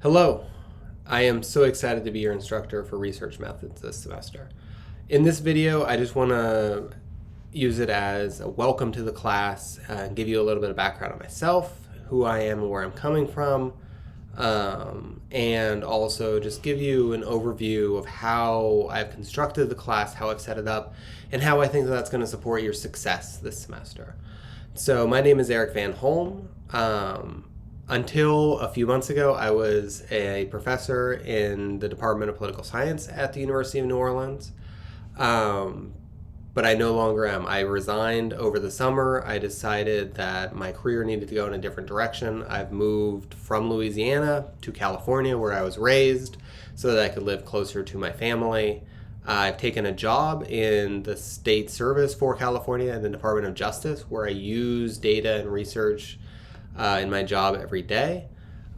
Hello, I am so excited to be your instructor for research methods this semester. In this video, I just want to use it as a welcome to the class and give you a little bit of background on myself, who I am and where I'm coming from, and also just give you an overview of how I've constructed the class, how I've set it up, and how I think that's going to support your success this semester. So my name is Eric Van Holm. Until a few months ago, I was a professor in the Department of Political Science at the University of New Orleans. But I no longer am. I resigned over the summer. I decided that my career needed to go in a different direction. I've moved from Louisiana to California, where I was raised, so that I could live closer to my family. I've taken a job in the state service for California in the Department of Justice, where I use data and research in my job every day.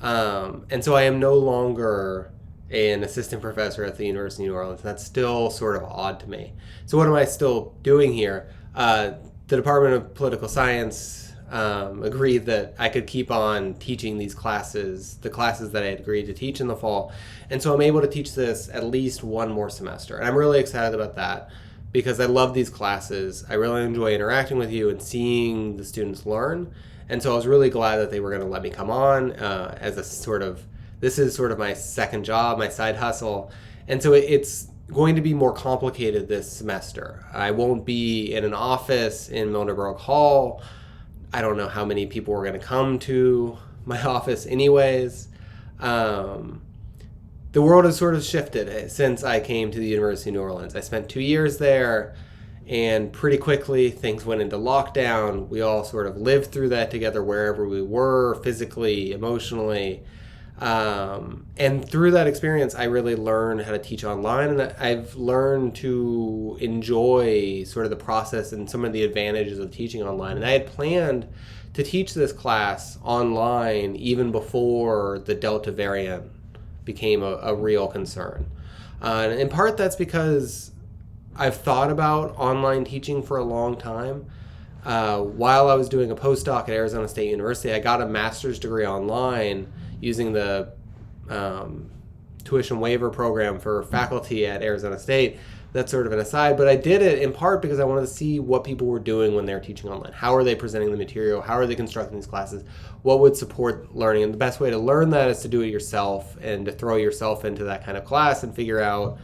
And so I am no longer an assistant professor at the University of New Orleans. That's still sort of odd to me. So what am I still doing here? The Department of Political Science agreed that I could keep on teaching these classes, the classes that I had agreed to teach in the fall. And so I'm able to teach this at least one more semester. And I'm really excited about that because I love these classes. I really enjoy interacting with you and seeing the students learn. And so I was really glad that they were going to let me come on as a this is sort of my second job, my side hustle. And so it's going to be more complicated this semester. I won't be in an office in Milner Berg Hall. I don't know how many people are going to come to my office anyways. The world has sort of shifted since I came to the University of New Orleans. I spent 2 years there. And pretty quickly, things went into lockdown. We all sort of lived through that together wherever we were, physically, emotionally. And through that experience, I really learned how to teach online. And I've learned to enjoy sort of the process and some of the advantages of teaching online. And I had planned to teach this class online even before the Delta variant became a real concern. And in part, that's because I've thought about online teaching for a long time. While I was doing a postdoc at Arizona State University, I got a master's degree online using the tuition waiver program for faculty at Arizona State. That's sort of an aside, but I did it in part because I wanted to see what people were doing when they were teaching online. How are they presenting the material? How are they constructing these classes? What would support learning? And the best way to learn that is to do it yourself and to throw yourself into that kind of class and figure out,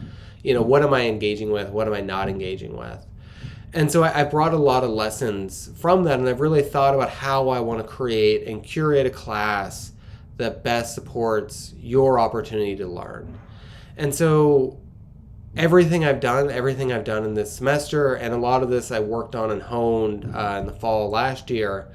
what am I engaging with? What am I not engaging with? And so I brought a lot of lessons from that, and I've really thought about how I want to create and curate a class that best supports your opportunity to learn. And so everything I've done in this semester, and a lot of this I worked on and honed in the fall last year,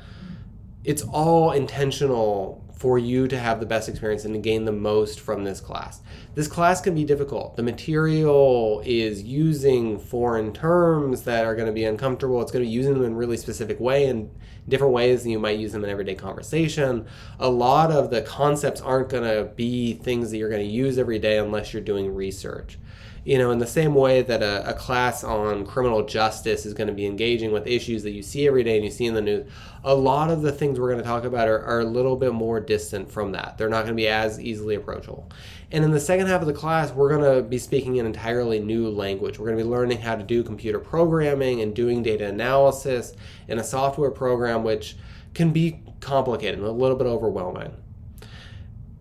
it's all intentional for you to have the best experience and to gain the most from this class. This class can be difficult. The material is using foreign terms that are going to be uncomfortable. It's going to be using them in a really specific way, in different ways than you might use them in everyday conversation. A lot of the concepts aren't going to be things that you're going to use every day unless you're doing research. In the same way that a class on criminal justice is going to be engaging with issues that you see every day and you see in the news, a lot of the things we're going to talk about are a little bit more distant from that. They're not going to be as easily approachable. And in the second half of the class, we're going to be speaking an entirely new language. We're going to be learning how to do computer programming and doing data analysis in a software program, which can be complicated and a little bit overwhelming.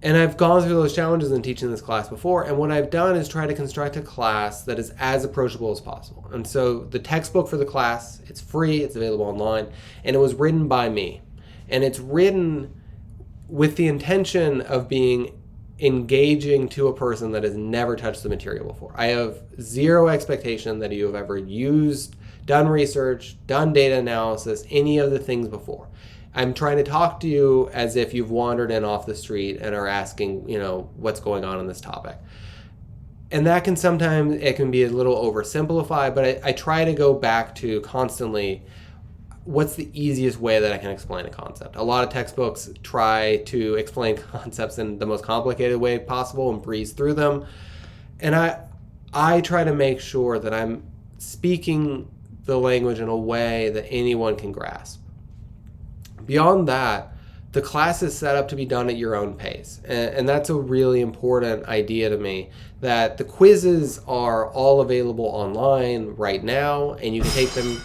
And I've gone through those challenges in teaching this class before, and what I've done is try to construct a class that is as approachable as possible. And so the textbook for the class, it's free, it's available online, and it was written by me. And it's written with the intention of being engaging to a person that has never touched the material before. I have zero expectation that you have ever done research, done data analysis, any of the things before. I'm trying to talk to you as if you've wandered in off the street and are asking, what's going on in this topic. And that it can be a little oversimplified, but I try to go back to constantly what's the easiest way that I can explain a concept. A lot of textbooks try to explain concepts in the most complicated way possible and breeze through them. And I try to make sure that I'm speaking the language in a way that anyone can grasp. Beyond that, the class is set up to be done at your own pace. And that's a really important idea to me, that the quizzes are all available online right now, and you can take them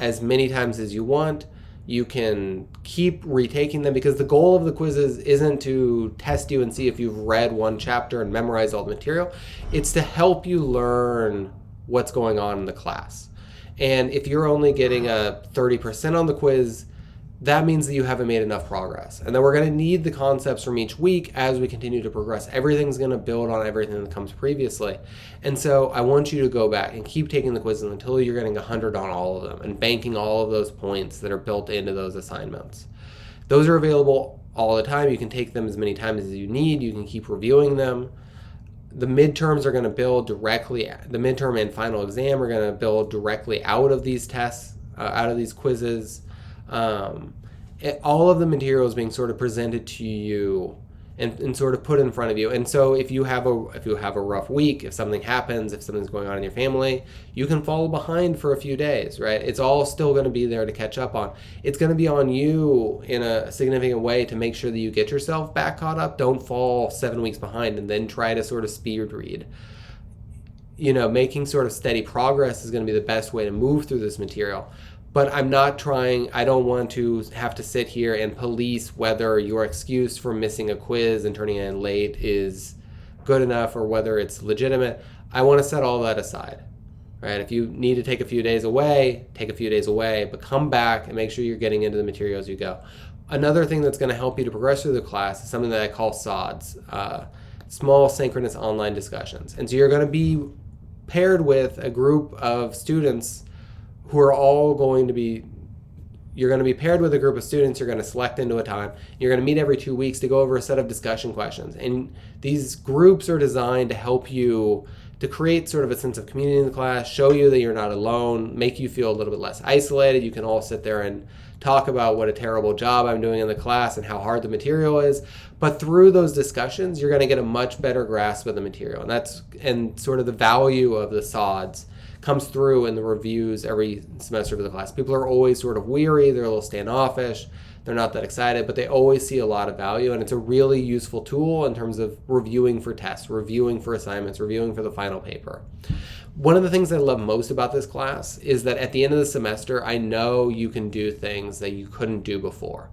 as many times as you want. You can keep retaking them, because the goal of the quizzes isn't to test you and see if you've read one chapter and memorized all the material. It's to help you learn what's going on in the class. And if you're only getting a 30% on the quiz, that means that you haven't made enough progress. And then we're going to need the concepts from each week as we continue to progress. Everything's going to build on everything that comes previously. And so I want you to go back and keep taking the quizzes until you're getting 100 on all of them and banking all of those points that are built into those assignments. Those are available all the time. You can take them as many times as you need. You can keep reviewing them. The midterms are going to build directly, the midterm and final exam are going to build directly out of these tests, out of these quizzes. All of the materials being sort of presented to you and sort of put in front of you. And so if you have a rough week, if something happens, if something's going on in your family, you can fall behind for a few days, right? It's all still going to be there to catch up on. It's going to be on you in a significant way to make sure that you get yourself back caught up. Don't fall 7 weeks behind and then try to sort of speed read. Making sort of steady progress is going to be the best way to move through this material. But I don't want to have to sit here and police whether your excuse for missing a quiz and turning in late is good enough or whether it's legitimate. I want to set all that aside, right? If you need to take a few days away, take a few days away, but come back and make sure you're getting into the material as you go. Another thing that's going to help you to progress through the class is something that I call SODs, small synchronous online discussions. And so you're going to be paired with a group of students who are all you're going to be paired with a group of students. You're going to select into a time. You're going to meet every 2 weeks to go over a set of discussion questions. And these groups are designed to help you to create sort of a sense of community in the class, show you that you're not alone, make you feel a little bit less isolated. You can all sit there and talk about what a terrible job I'm doing in the class and how hard the material is. But through those discussions, you're going to get a much better grasp of the material. And sort of the value of the SODs comes through in the reviews every semester for the class. People are always sort of weary, they're a little standoffish, they're not that excited, but they always see a lot of value, and it's a really useful tool in terms of reviewing for tests, reviewing for assignments, reviewing for the final paper. One of the things I love most about this class is that at the end of the semester, I know you can do things that you couldn't do before.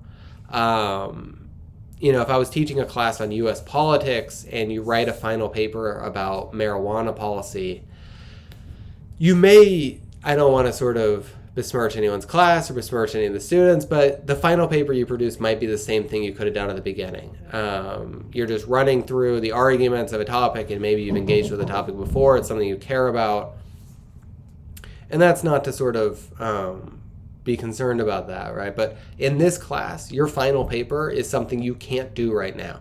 If I was teaching a class on U.S. politics and you write a final paper about marijuana policy, I don't want to sort of besmirch anyone's class or besmirch any of the students, but the final paper you produce might be the same thing you could have done at the beginning. You're just running through the arguments of a topic, and maybe you've engaged with the topic before. It's something you care about. And that's not to sort of be concerned about that, right? But in this class, your final paper is something you can't do right now.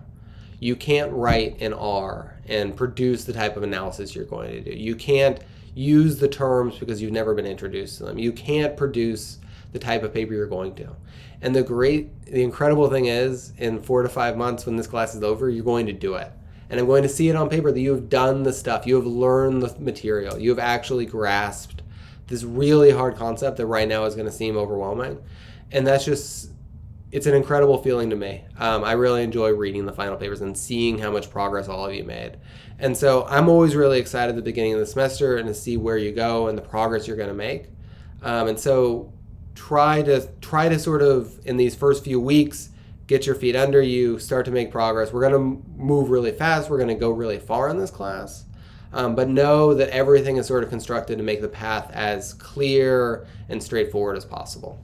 You can't write in R and produce the type of analysis you're going to do. You can't use the terms because you've never been introduced to them. You can't produce the type of paper you're going to. And the incredible thing is, in 4 to 5 months when this class is over, you're going to do it. And I'm going to see it on paper that you have done the stuff. You have learned the material. You have actually grasped this really hard concept that right now is going to seem overwhelming. And it's an incredible feeling to me. I really enjoy reading the final papers and seeing how much progress all of you made. And so I'm always really excited at the beginning of the semester and to see where you go and the progress you're going to make. And so try to sort of, in these first few weeks, get your feet under you, start to make progress. We're going to move really fast. We're going to go really far in this class. But know that everything is sort of constructed to make the path as clear and straightforward as possible.